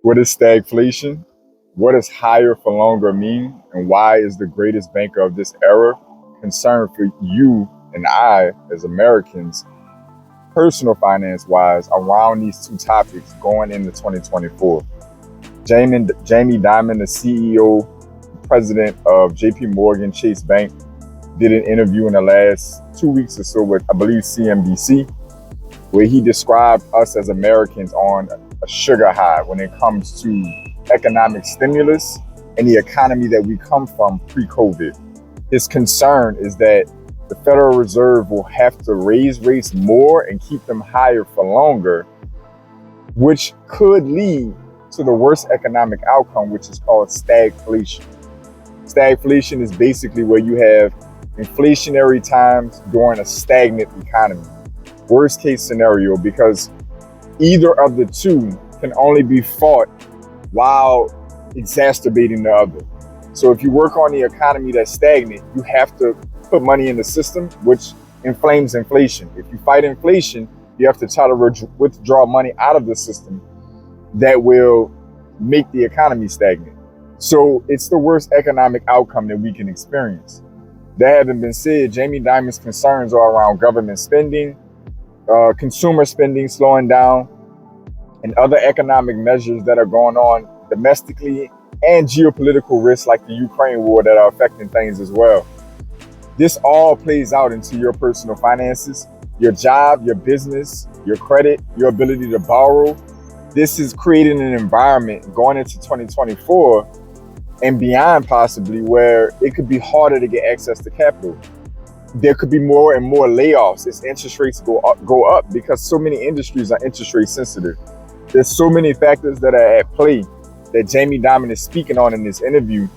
What is stagflation? What does higher for longer mean? And why is the greatest banker of this era concerned for you and I as Americans, personal finance wise, around these two topics going into 2024? Jamie Dimon, the CEO, president of JP Morgan Chase Bank, did an interview in the last 2 weeks or so with, I believe, CNBC, where he described us as Americans on a sugar high when it comes to economic stimulus and the economy that we come from pre-COVID. His concern is that the Federal Reserve will have to raise rates more and keep them higher for longer, which could lead to the worst economic outcome, which is called stagflation. Stagflation is basically where you have inflationary times during a stagnant economy. Worst case scenario, because either of the two can only be fought while exacerbating the other. So if you work on the economy that's stagnant, you have to put money in the system, which inflames inflation. If you fight inflation, you have to try to withdraw money out of the system that will make the economy stagnant. So it's the worst economic outcome that we can experience. That having been said, Jamie Dimon's concerns are around government spending, consumer spending slowing down, and other economic measures that are going on domestically, and geopolitical risks like the Ukraine war that are affecting things as well. This all plays out into your personal finances, your job, your business, your credit, your ability to borrow. This is creating an environment going into 2024 and beyond, possibly, where it could be harder to get access to capital. There could be more and more layoffs as interest rates go up because so many industries are interest rate sensitive. There's so many factors that are at play that Jamie Dimon is speaking on in this interview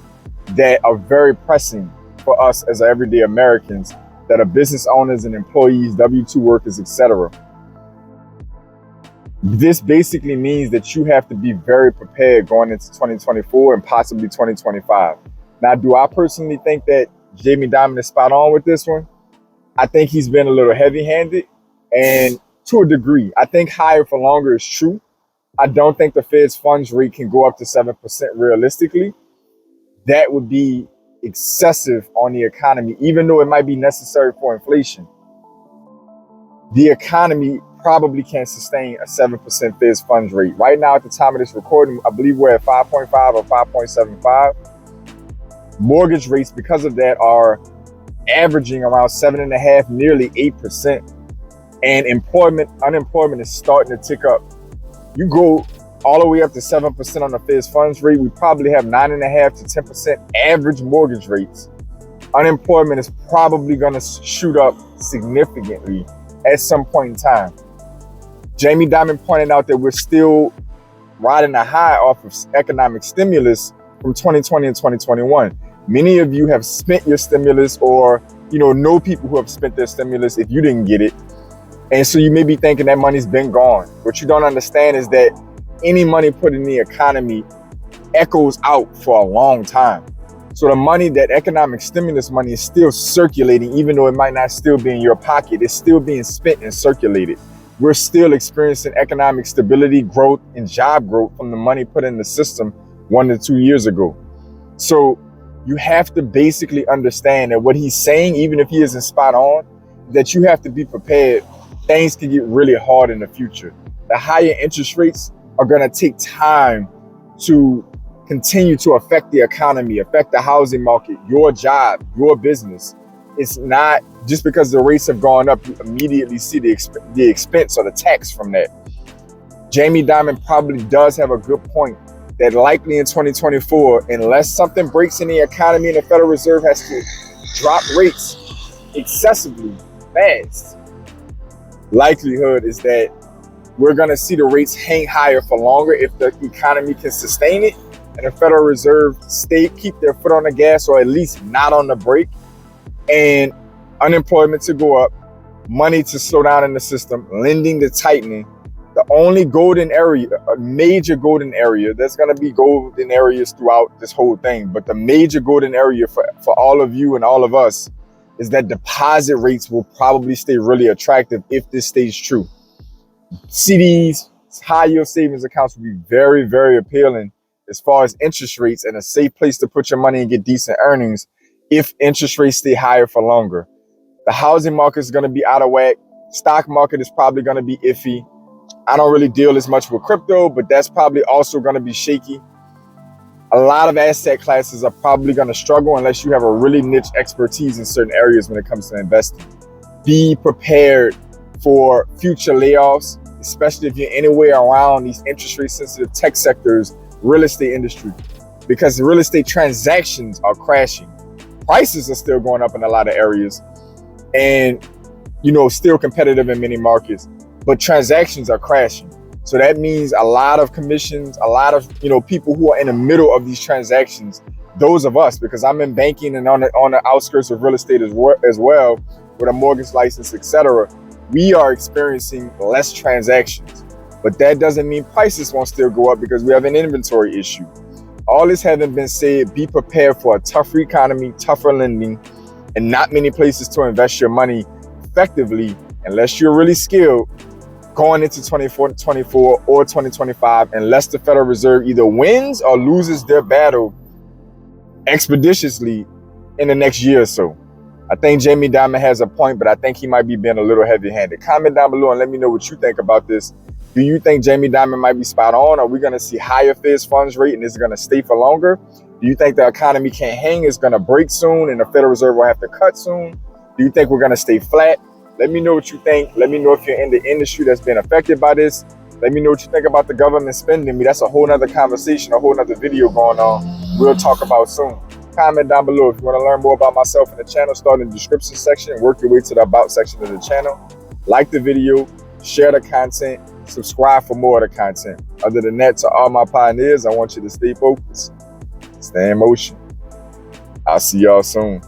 that are very pressing for us as everyday Americans that are business owners and employees, W-2 workers, etc. This basically means that you have to be very prepared going into 2024 and possibly 2025. Now, do I personally think that Jamie Dimon is spot on with this one? I think he's been a little heavy-handed, and to a degree. I think higher for longer is true. I don't think the Fed's funds rate can go up to 7% realistically. That would be excessive on the economy, even though it might be necessary for inflation. The economy probably can't sustain a 7% Fed's funds rate. Right now, at the time of this recording, I believe we're at 5.5 or 5.75. Mortgage rates, because of that, are averaging around 7.5%, nearly 8%. And unemployment is starting to tick up. You go all the way up to 7% on the Fed's funds rate, we probably have 9.5% to 10% average mortgage rates. Unemployment is probably going to shoot up significantly at some point in time. Jamie Dimon pointed out that we're still riding a high off of economic stimulus from 2020 and 2021. Many of you have spent your stimulus, or know people who have spent their stimulus if you didn't get it. And so you may be thinking that money's been gone. What you don't understand is that any money put in the economy echoes out for a long time. So the money, that economic stimulus money, is still circulating, even though it might not still be in your pocket. It's still being spent and circulated. We're still experiencing economic stability, growth, and job growth from the money put in the system 1 to 2 years ago. So you have to basically understand that what he's saying, even if he isn't spot on, that you have to be prepared. Things can get really hard in the future. The higher interest rates are going to take time to continue to affect the economy, affect the housing market, your job, your business. It's not just because the rates have gone up, you immediately see the expense or the tax from that. Jamie Dimon probably does have a good point that likely in 2024, unless something breaks in the economy and the Federal Reserve has to drop rates excessively fast, likelihood is that we're going to see the rates hang higher for longer if the economy can sustain it, and the Federal Reserve keep their foot on the gas, or at least not on the brake, and unemployment to go up, money to slow down in the system, lending to tightening. The only golden area, a major golden area, there's going to be golden areas throughout this whole thing, but the major golden area for all of you and all of us is that deposit rates will probably stay really attractive if this stays true. CDs, high yield savings accounts will be very, very appealing as far as interest rates and a safe place to put your money and get decent earnings if interest rates stay higher for longer. The housing market is going to be out of whack. Stock market is probably going to be iffy. I don't really deal as much with crypto, but that's probably also going to be shaky. A lot of asset classes are probably going to struggle unless you have a really niche expertise in certain areas when it comes to investing. Be prepared for future layoffs, especially if you're anywhere around these interest rate sensitive tech sectors, real estate industry, because the real estate transactions are crashing. Prices are still going up in a lot of areas and, still competitive in many markets, but transactions are crashing. So that means a lot of commissions, a lot of, people who are in the middle of these transactions, those of us, because I'm in banking and on the outskirts of real estate as well with a mortgage license, etc. We are experiencing less transactions, but that doesn't mean prices won't still go up because we have an inventory issue. All this having been said, be prepared for a tougher economy, tougher lending, and not many places to invest your money effectively unless you're really skilled going into 2024 or 2025, unless the Federal Reserve either wins or loses their battle expeditiously in the next year or so. I think Jamie Dimon has a point, but I think he might be being a little heavy-handed. Comment down below and let me know what you think about this. Do you think Jamie Dimon might be spot on? Are we going to see higher Fed funds rate and is it going to stay for longer? Do you think the economy can't hang? It's going to break soon and the Federal Reserve will have to cut soon? Do you think we're going to stay flat? Let me know what you think. Let me know if you're in the industry that's been affected by this. Let me know what you think about the government spending. That's a whole nother conversation, a whole nother video going on. We'll talk about soon. Comment down below if you want to learn more about myself and the channel. Start in the description section and work your way to the about section of the channel. Like the video, share the content, subscribe for more of the content. Other than that, to all my pioneers, I want you to stay focused, stay in motion. I'll see y'all soon.